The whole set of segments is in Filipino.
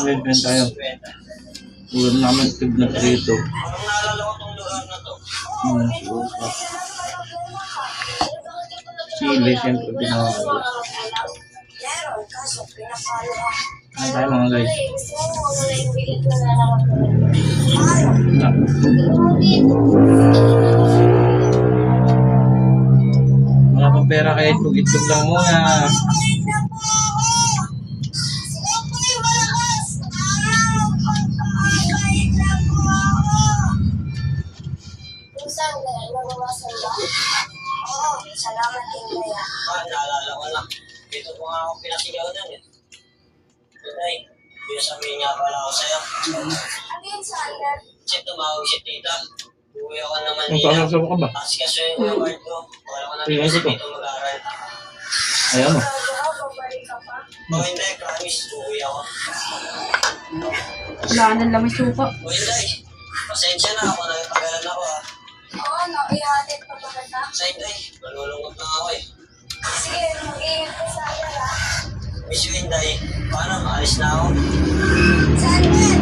Ngayon tayo. Ulam namin tib na prito. Chili, siyempre pinakalit. Ano tayo mga guys? Wala pang pera kaya itlog lang muna. Salamat din kaya. Naalala ko lang. Dito po nga ako pinasigaw nun eh. Tunay, sabihin nga pala ako sa'yo. Ano yun sa akin? Kasi tumawag si tita. Uwi ako naman niya. Saan ka ba? Tapos kasi yung award ko. Wala ko natin kasi dito mag-aaral. Ayan o. O hindi, promise. Uwi ako. Wala nang lamay suka. O hindi. Pasensya na ako. Nagpagalan ako ah. Oo, no, ihatid pa ba kita? Sa hindi. Malulungot na ako eh. Sige, mag-iingat ka sa akin, ha? Miss you, Inday. Paano? Maalis na ako. Saan yan?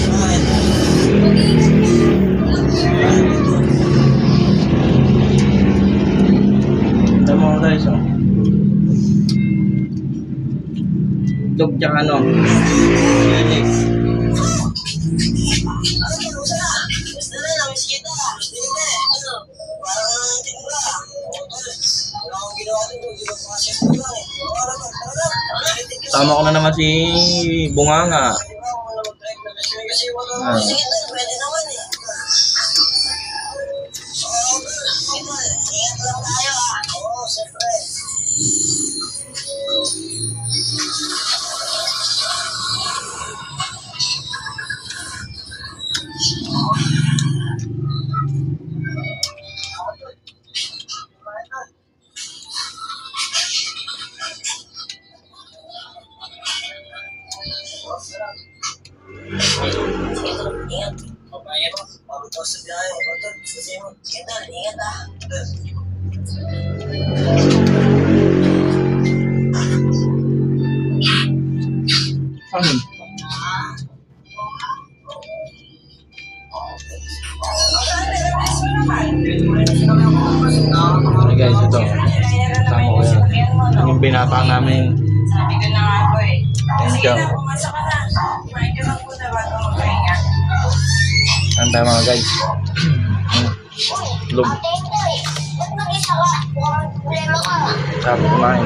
Bakit? Mag-iingat ka. Ito mga guys o. Itlog tsaka ano. Alex. Gusto na lang, miss kita. Gusto nila eh. Ano? Parang nangangatin mo lang. Wala akong ginawa dito. Hindi ko pa kasi ito lang eh. Tama ko na naman si Bunganga. Kasi wala. Sige na, pwede naman eh. Ingat lang tayo ah. Oo, siyempre. Ingat. Papaya mo. Bago po sa biyahe. Kasi mo. Sige na, ingat ah. Ano? Okay guys, ito. Tama ko yan. Yung binata namin. Sabi ko na nga po eh. Thank you. Pumasok ka na. Kumain ka lang po na bago magpahinga. Ang tayo mga guys. Log. Ba't mag-isa ka? Mukhang problema ka. Sabi kumain.